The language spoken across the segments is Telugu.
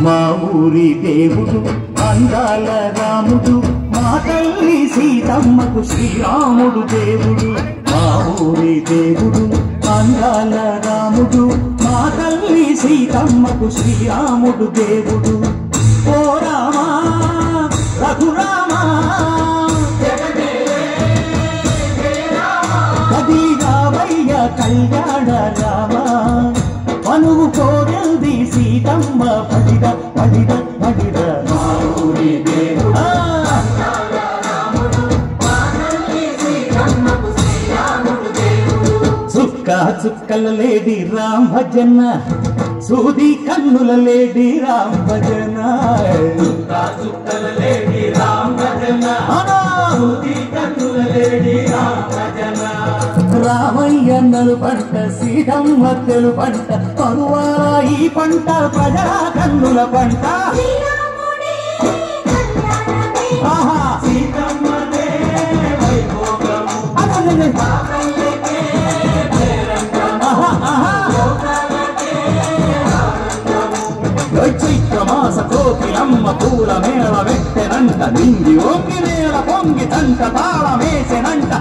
మా ఊరి దేవుడు అందాల రాముడు, మా తల్లి సీతమ్మకు శ్రీరాముడు దేవుడు. మా ఊరి దేవుడు అందాల రాముడు, మా తల్లి సీతమ్మకు శ్రీరాముడు దేవుడు. ఓ రామా రఘురామా కదిగావయ్య కళ్యాణ రామా, మనువు కోరింది సీతమ్మ పడిద పడిద పడిద. మా ఊరి దేవుడు చుక్క చుక్కల లేడి రామ్ భజన, సూది కన్నుల లేడి రామ్ భజన. చుక్క చుక్కల లేడి రామ్ భజన, సూది కన్నుల లేడి రామ్ భజన. రామయ్య నలు పంట సీతమ్మ తెలు పంట, పరువాల ఈ పంట ప్రజల కన్నుల పంట. ఆహా సీతమ్మదే వైభోగము, చైత్రమాస కోకిలమ్మ పూల మేళ వెట్టెనంట, నింగి ఓంగి నేల పొంగి తంట తాళమేసెనంట.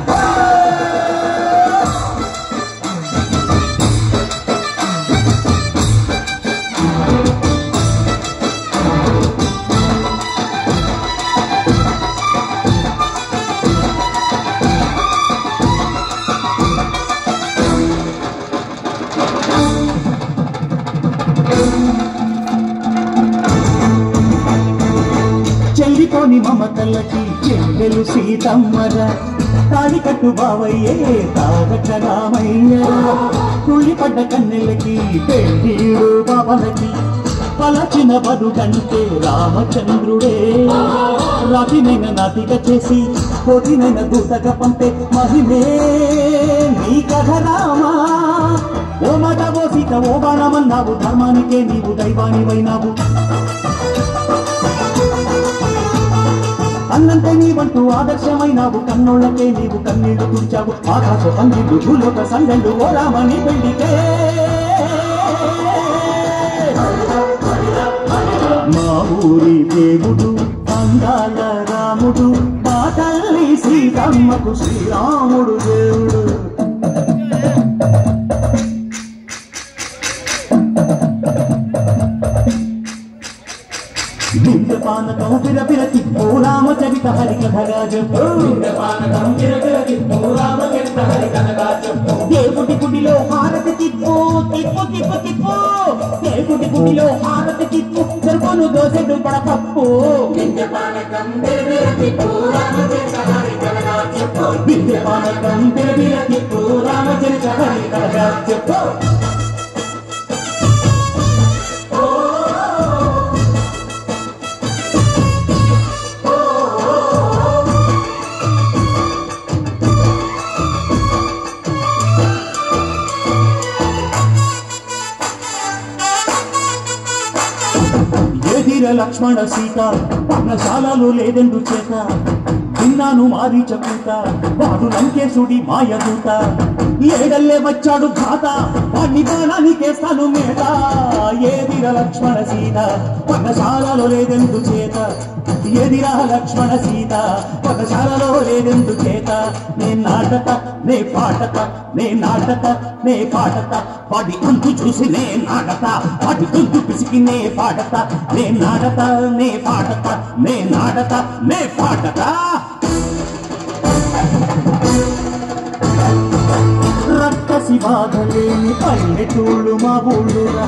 చెల్లిపోని మమతలకి చెల్లెలు సీతమ్మర, తాళి కట్టు బావయ్యే తారక రామయ్య. కుళ్ళిపడ్డ కన్నెలకి పెళ్ళీడు బాబలకి, పలచిన బదుగంటే రామచంద్రుడే. రాతినైన నాతిగా చేసి కోటినైన దూతగా పంపే మహిమే నీ కథ రామా. ఓ మత ఓ సీత ఓ బాణమన్నావు, ధర్మానికే నీవు దైవానివైనావు. అన్నంటే నీవంటూ ఆదర్శమైనావు, కన్నోళ్ళకే నీవు కన్నీళ్లు తుడిచావు. ఆకాశ పందిళ్ళు భూలోక సంగళ్ళు ఓ రామని పెళ్లికే. మా ఊరి దేవుడు అందాల రాముడు, మా తల్లి సీతమ్మకు శ్రీరాముడు దేవుడు. పానకం పిరపిర తిప్పో రామచరిత హరికథగా చెప్పు. దేవుడి గుడిలో హారతి తిప్పు తిప్పు తిప్పు తిప్పు, దేవుడి గుడిలో హారతి తిప్పు, చెరుపును దోసెడు పడపప్పు. బిందె పానకం పిరపిర తిప్పు రామచరిత హరికథగా చెప్పు. ఎదిర లక్ష్మణ సీత పర్ణశాలలో లేదెందు చేత, విన్నాను మారీచ కూత వాడు లంకేశుడి మాయదూత. ఏడల్లే వచ్చాడు ఘాత వాణ్ణి బాణానికేస్తాను మేట. ఏదిర లక్ష్మణ సీత పర్ణశాలలో లేదెందు చేత, ఎదిరా లక్ష్మణ సీత పర్ణశాలలో లేదెందు చేత. నే నాటత నే పాటత నే నాటత నే పాటత, వాడి అంతు చూసి నే నాటత, వాడి గొంతు పిసికి నే పాటత. నే నాటత నే పాటత నే నాటత నే పాటత. రక్కసి బాధలేని పల్లెటూళ్ళు మా ఊళ్ళురా,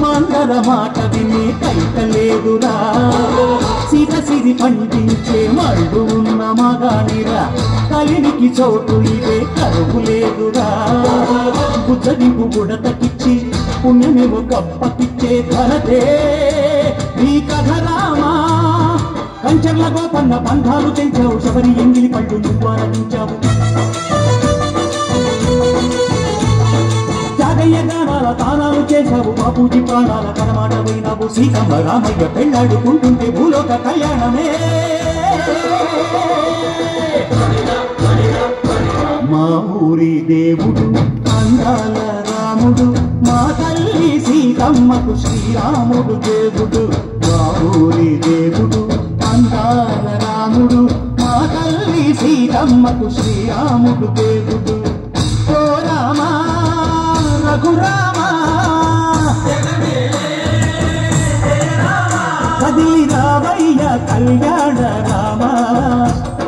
మందర మాట విని కైకలేదురా. సిర సిరి పండించే మళ్ళు ఉన్న మగానిరా, కలినికి చోటు ఇదే కరువు లేదురా. బుద్ధదిపు గుడతకిచ్చి పుణ్యమేమో గప్పకిచ్చే ధనతే ఈ కథ రామా. కంచర్ల గోపన్న బంధాలు తెంచావు, శబరి ఎంగిలి పళ్ళు నువ్వు ఆనందించావు. జాగయ్య గానాల తానాలు చేశావు, బాపూజీ ప్రాణాల కనమాట పోయినావు. సీతమ్మ రామయ్య పెళ్ళాడుకుంటుంటే భూలోక కళ్యాణమే. మా ఊరి దేవుడు అందాల రాముడు, మా తల్లి సీత సీతమ్మకు శ్రీరాముడు దేవుడు మా ఊరి దేవుడు అందాల రాముడు మా తల్లి సీతమ్మకు శ్రీరాముడు దేవుడు ఓ రామా రఘురామా కదిలి రావయ్య కళ్యాణ రామ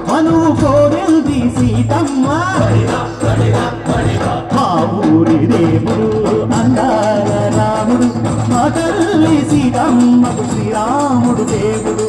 మనువు కోరింది సీతమ్మ మా ఊరి దేవుడు అందాల రాముడు మా తల్లి సీతమ్మకు శ్రీరాముడు దేవుడు